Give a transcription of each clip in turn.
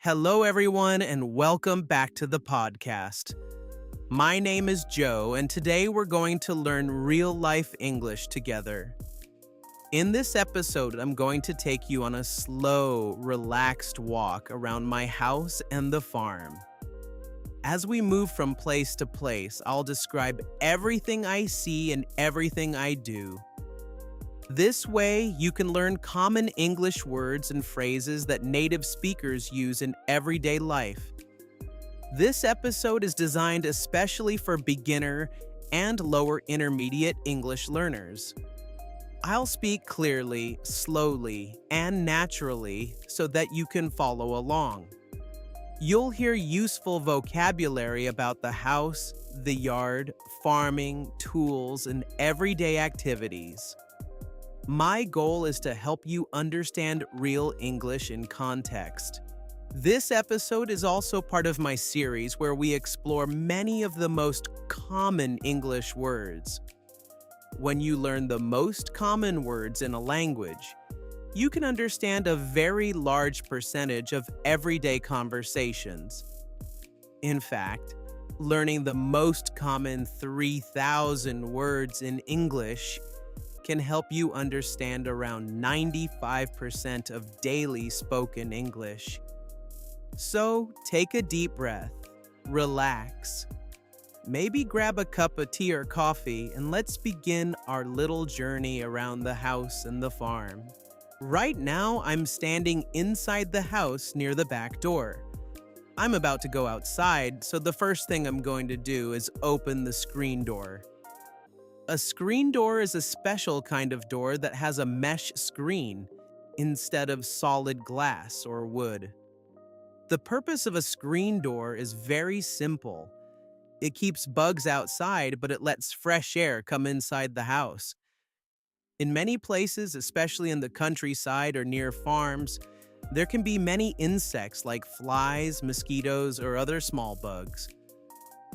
Hello, everyone, and welcome back to the podcast. My name is Joe, and today we're going to learn real life English together. In this episode, I'm going to take you on a slow, relaxed walk around my house and the farm. As we move from place to place, I'll describe everything I see and everything I do. This way, you can learn common English words and phrases that native speakers use in everyday life. This episode is designed especially for beginner and lower intermediate English learners. I'll speak clearly, slowly, and naturally so that you can follow along. You'll hear useful vocabulary about the house, the yard, farming, tools, and everyday activities. My goal is to help you understand real English in context. This episode is also part of my series where we explore many of the most common English words. When you learn the most common words in a language, you can understand a very large percentage of everyday conversations. In fact, learning the most common 3,000 words in English can help you understand around 95% of daily spoken English. So take a deep breath, relax, maybe grab a cup of tea or coffee, and let's begin our little journey around the house and the farm. Right now, I'm standing inside the house near the back door. I'm about to go outside, so the first thing I'm going to do is open the screen door. A screen door is a special kind of door that has a mesh screen instead of solid glass or wood. The purpose of a screen door is very simple. It keeps bugs outside, but it lets fresh air come inside the house. In many places, especially in the countryside or near farms, there can be many insects like flies, mosquitoes, or other small bugs.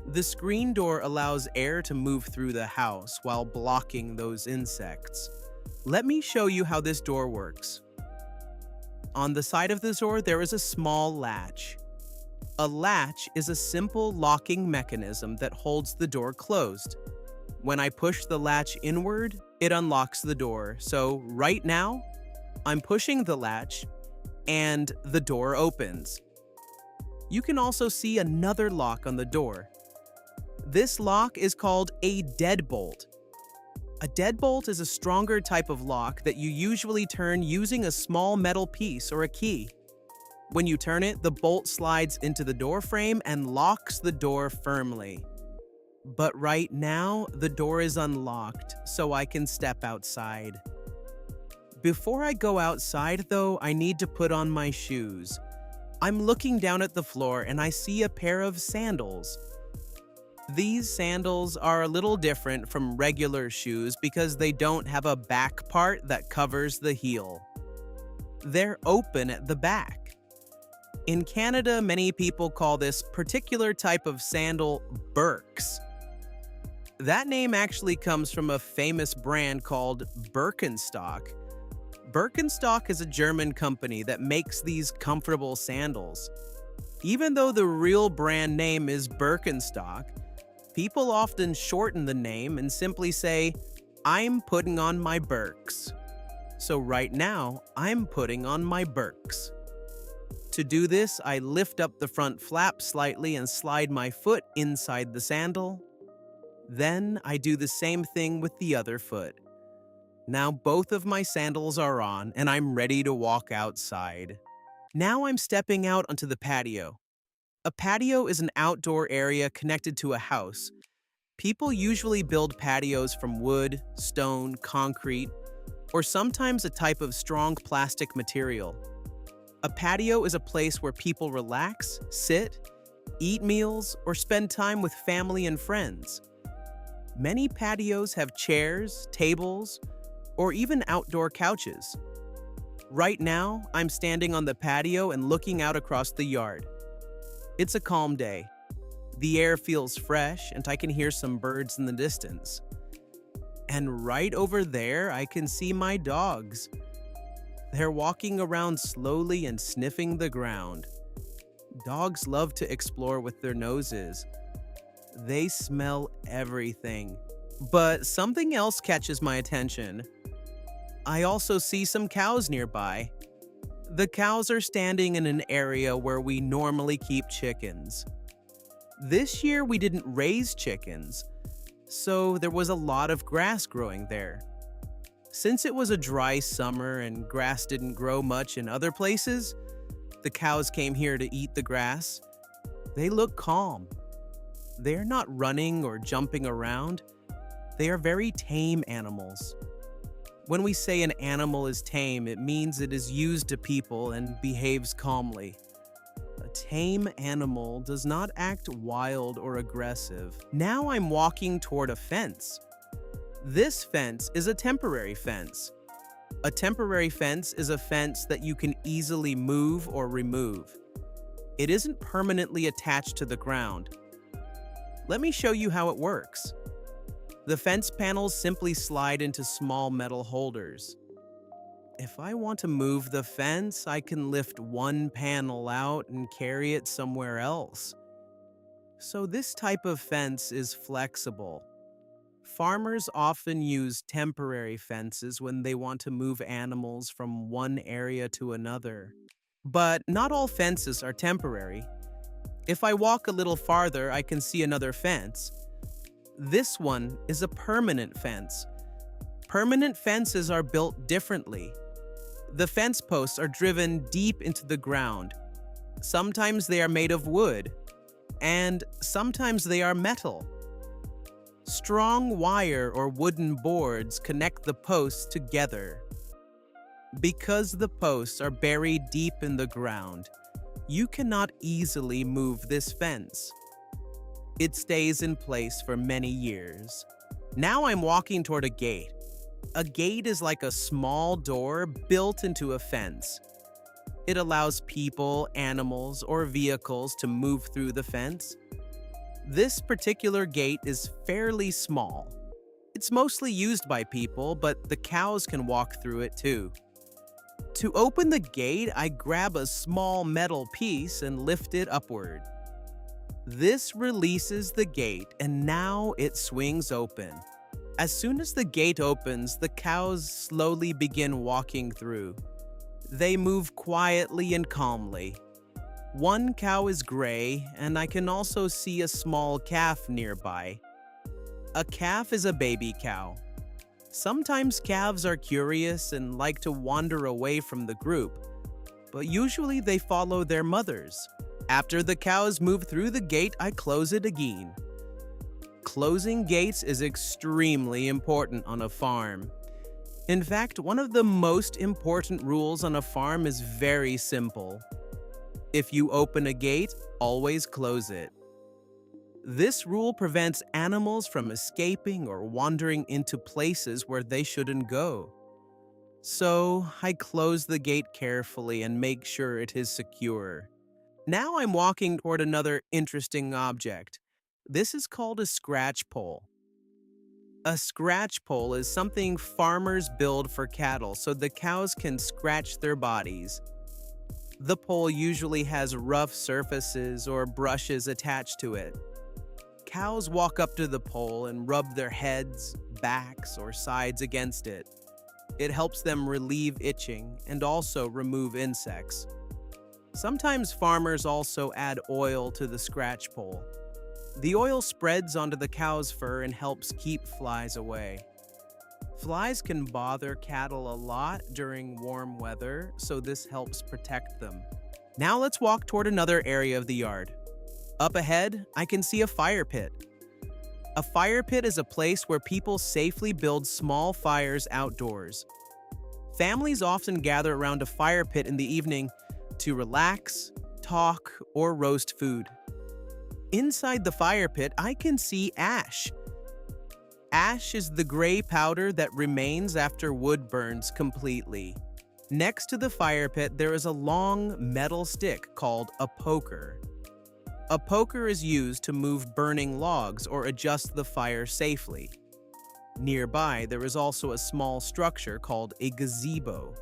The screen door allows air to move through the house while blocking those insects. Let me show you how this door works. On the side of the door, there is a small latch. A latch is a simple locking mechanism that holds the door closed. When I push the latch inward, it unlocks the door. So right now, I'm pushing the latch and the door opens. You can also see another lock on the door. This lock is called a deadbolt. A deadbolt is a stronger type of lock that you usually turn using a small metal piece or a key. When you turn it, the bolt slides into the door frame and locks the door firmly. But right now, the door is unlocked, so I can step outside. Before I go outside, though, I need to put on my shoes. I'm looking down at the floor and I see a pair of sandals. These sandals are a little different from regular shoes because they don't have a back part that covers the heel. They're open at the back. In Canada, many people call this particular type of sandal Birks. That name actually comes from a famous brand called Birkenstock. Birkenstock is a German company that makes these comfortable sandals. Even though the real brand name is Birkenstock, people often shorten the name and simply say, "I'm putting on my Birks." So right now, I'm putting on my Birks. To do this, I lift up the front flap slightly and slide my foot inside the sandal. Then I do the same thing with the other foot. Now both of my sandals are on and I'm ready to walk outside. Now I'm stepping out onto the patio. A patio is an outdoor area connected to a house. People usually build patios from wood, stone, concrete, or sometimes a type of strong plastic material. A patio is a place where people relax, sit, eat meals, or spend time with family and friends. Many patios have chairs, tables, or even outdoor couches. Right now, I'm standing on the patio and looking out across the yard. It's a calm day. The air feels fresh and I can hear some birds in the distance. And right over there, I can see my dogs. They're walking around slowly and sniffing the ground. Dogs love to explore with their noses. They smell everything. But something else catches my attention. I also see some cows nearby. The cows are standing in an area where we normally keep chickens. This year we didn't raise chickens, so there was a lot of grass growing there. Since it was a dry summer and grass didn't grow much in other places, the cows came here to eat the grass. They look calm. They're not running or jumping around. They are very tame animals. When we say an animal is tame, it means it is used to people and behaves calmly. A tame animal does not act wild or aggressive. Now I'm walking toward a fence. This fence is a temporary fence. A temporary fence is a fence that you can easily move or remove. It isn't permanently attached to the ground. Let me show you how it works. The fence panels simply slide into small metal holders. If I want to move the fence, I can lift one panel out and carry it somewhere else. So this type of fence is flexible. Farmers often use temporary fences when they want to move animals from one area to another. But not all fences are temporary. If I walk a little farther, I can see another fence. This one is a permanent fence. Permanent fences are built differently. The fence posts are driven deep into the ground. Sometimes they are made of wood, and sometimes they are metal. Strong wire or wooden boards connect the posts together. Because the posts are buried deep in the ground, you cannot easily move this fence. It stays in place for many years. Now I'm walking toward a gate. A gate is like a small door built into a fence. It allows people, animals, or vehicles to move through the fence. This particular gate is fairly small. It's mostly used by people, but the cows can walk through it too. To open the gate, I grab a small metal piece and lift it upward. This releases the gate, and now it swings open. As soon as the gate opens, the cows slowly begin walking through. They move quietly and calmly. One cow is gray, and I can also see a small calf nearby. A calf is a baby cow. Sometimes calves are curious and like to wander away from the group, but usually they follow their mothers. After the cows move through the gate, I close it again. Closing gates is extremely important on a farm. In fact, one of the most important rules on a farm is very simple. If you open a gate, always close it. This rule prevents animals from escaping or wandering into places where they shouldn't go. So, I close the gate carefully and make sure it is secure. Now I'm walking toward another interesting object. This is called a scratch pole. A scratch pole is something farmers build for cattle so the cows can scratch their bodies. The pole usually has rough surfaces or brushes attached to it. Cows walk up to the pole and rub their heads, backs, or sides against it. It helps them relieve itching and also remove insects. Sometimes farmers also add oil to the scratch pole. The oil spreads onto the cow's fur and helps keep flies away. Flies can bother cattle a lot during warm weather, so this helps protect them. Now let's walk toward another area of the yard. Up ahead, I can see a fire pit. A fire pit is a place where people safely build small fires outdoors. Families often gather around a fire pit in the evening to relax, talk, or roast food. Inside the fire pit, I can see ash. Ash is the gray powder that remains after wood burns completely. Next to the fire pit, there is a long metal stick called a poker. A poker is used to move burning logs or adjust the fire safely. Nearby, there is also a small structure called a gazebo.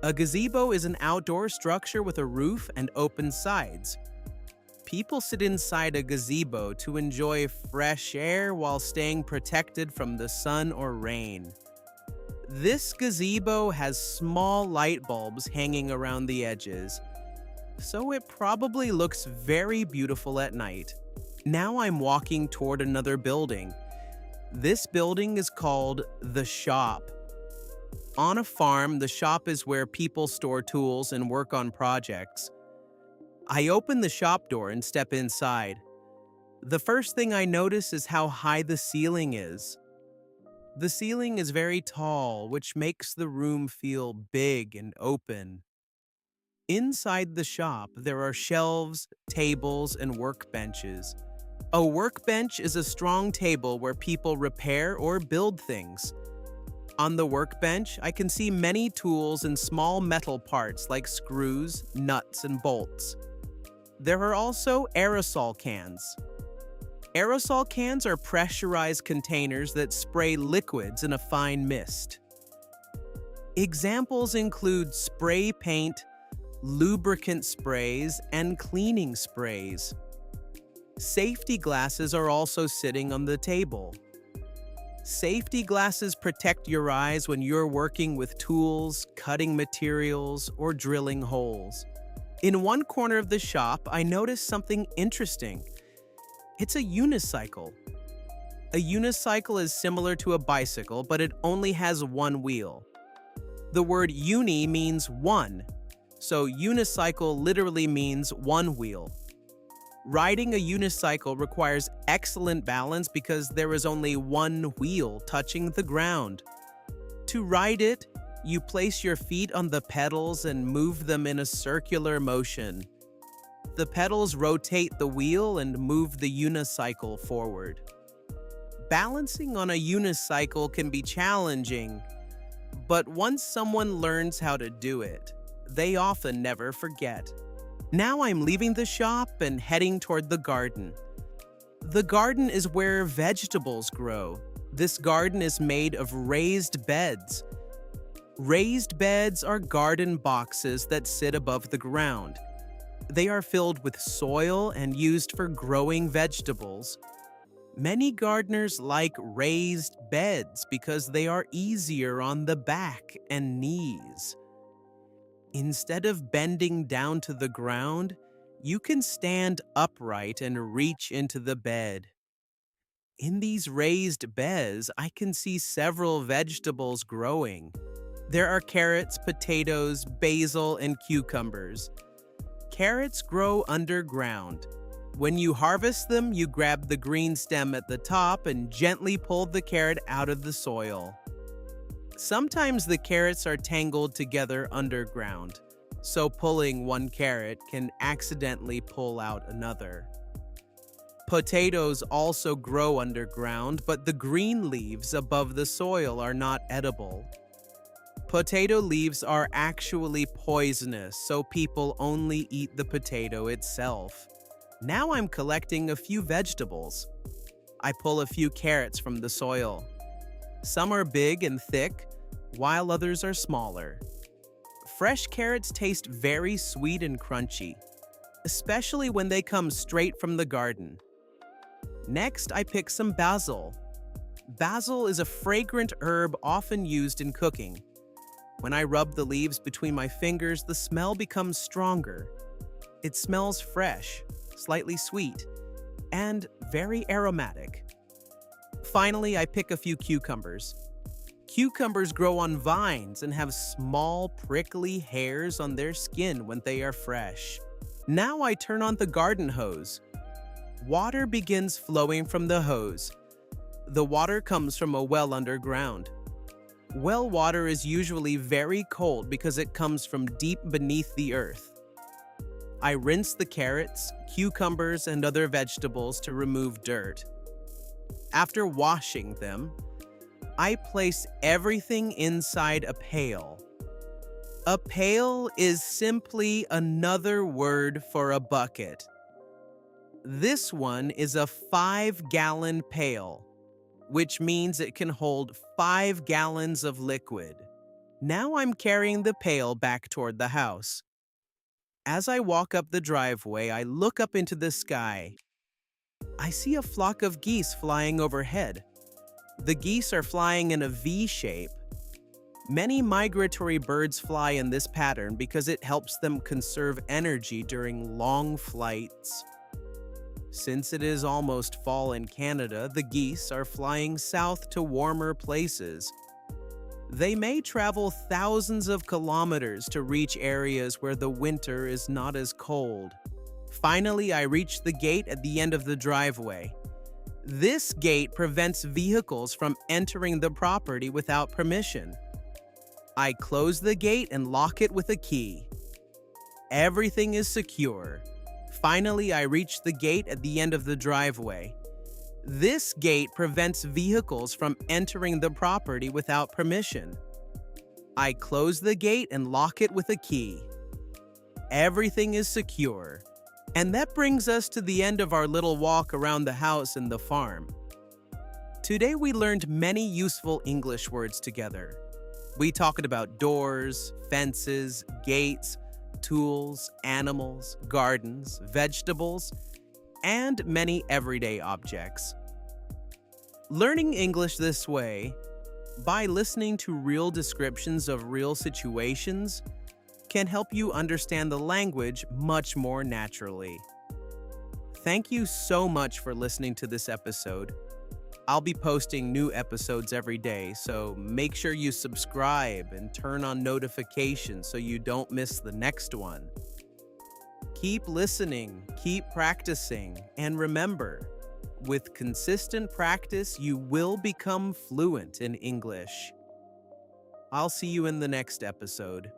A gazebo is an outdoor structure with a roof and open sides. People sit inside a gazebo to enjoy fresh air while staying protected from the sun or rain. This gazebo has small light bulbs hanging around the edges, so it probably looks very beautiful at night. Now I'm walking toward another building. This building is called the shop. On a farm, the shop is where people store tools and work on projects. I open the shop door and step inside. The first thing I notice is how high the ceiling is. The ceiling is very tall, which makes the room feel big and open. Inside the shop, there are shelves, tables, and workbenches. A workbench is a strong table where people repair or build things. On the workbench, I can see many tools and small metal parts like screws, nuts, and bolts. There are also aerosol cans. Aerosol cans are pressurized containers that spray liquids in a fine mist. Examples include spray paint, lubricant sprays, and cleaning sprays. Safety glasses are also sitting on the table. Safety glasses protect your eyes when you're working with tools, cutting materials, or drilling holes. In one corner of the shop, I noticed something interesting. It's a unicycle. A unicycle is similar to a bicycle, but it only has one wheel. The word uni means one, so unicycle literally means one wheel. Riding a unicycle requires excellent balance because there is only one wheel touching the ground. To ride it, you place your feet on the pedals and move them in a circular motion. The pedals rotate the wheel and move the unicycle forward. Balancing on a unicycle can be challenging, but once someone learns how to do it, they often never forget. Now I'm leaving the shop and heading toward the garden. The garden is where vegetables grow. This garden is made of raised beds. Raised beds are garden boxes that sit above the ground. They are filled with soil and used for growing vegetables. Many gardeners like raised beds because they are easier on the back and knees. Instead of bending down to the ground, you can stand upright and reach into the bed. In these raised beds, I can see several vegetables growing. There are carrots, potatoes, basil, and cucumbers. Carrots grow underground. When you harvest them, you grab the green stem at the top and gently pull the carrot out of the soil. Sometimes the carrots are tangled together underground, so pulling one carrot can accidentally pull out another. Potatoes also grow underground, but the green leaves above the soil are not edible. Potato leaves are actually poisonous, so people only eat the potato itself. Now I'm collecting a few vegetables. I pull a few carrots from the soil. Some are big and thick, while others are smaller. Fresh carrots taste very sweet and crunchy, especially when they come straight from the garden. Next, I pick some basil. Basil is a fragrant herb often used in cooking. When I rub the leaves between my fingers, the smell becomes stronger. It smells fresh, slightly sweet, and very aromatic. Finally, I pick a few cucumbers. Cucumbers grow on vines and have small, prickly hairs on their skin when they are fresh. Now I turn on the garden hose. Water begins flowing from the hose. The water comes from a well underground. Well water is usually very cold because it comes from deep beneath the earth. I rinse the carrots, cucumbers, and other vegetables to remove dirt. After washing them, I place everything inside a pail. A pail is simply another word for a bucket. This one is a 5-gallon pail, which means it can hold 5 gallons of liquid. Now I'm carrying the pail back toward the house. As I walk up the driveway, I look up into the sky. I see a flock of geese flying overhead. The geese are flying in a V shape. Many migratory birds fly in this pattern because it helps them conserve energy during long flights. Since it is almost fall in Canada, the geese are flying south to warmer places. They may travel thousands of kilometers to reach areas where the winter is not as cold. Finally, I reach the gate at the end of the driveway. This gate prevents vehicles from entering the property without permission. I close the gate and lock it with a key. Everything is secure. Finally, I reach the gate at the end of the driveway. This gate prevents vehicles from entering the property without permission. I close the gate and lock it with a key. Everything is secure. And that brings us to the end of our little walk around the house and the farm. Today we learned many useful English words together. We talked about doors, fences, gates, tools, animals, gardens, vegetables, and many everyday objects. Learning English this way, by listening to real descriptions of real situations, can help you understand the language much more naturally. Thank you so much for listening to this episode. I'll be posting new episodes every day, so make sure you subscribe and turn on notifications so you don't miss the next one. Keep listening, keep practicing, and remember, with consistent practice, you will become fluent in English. I'll see you in the next episode.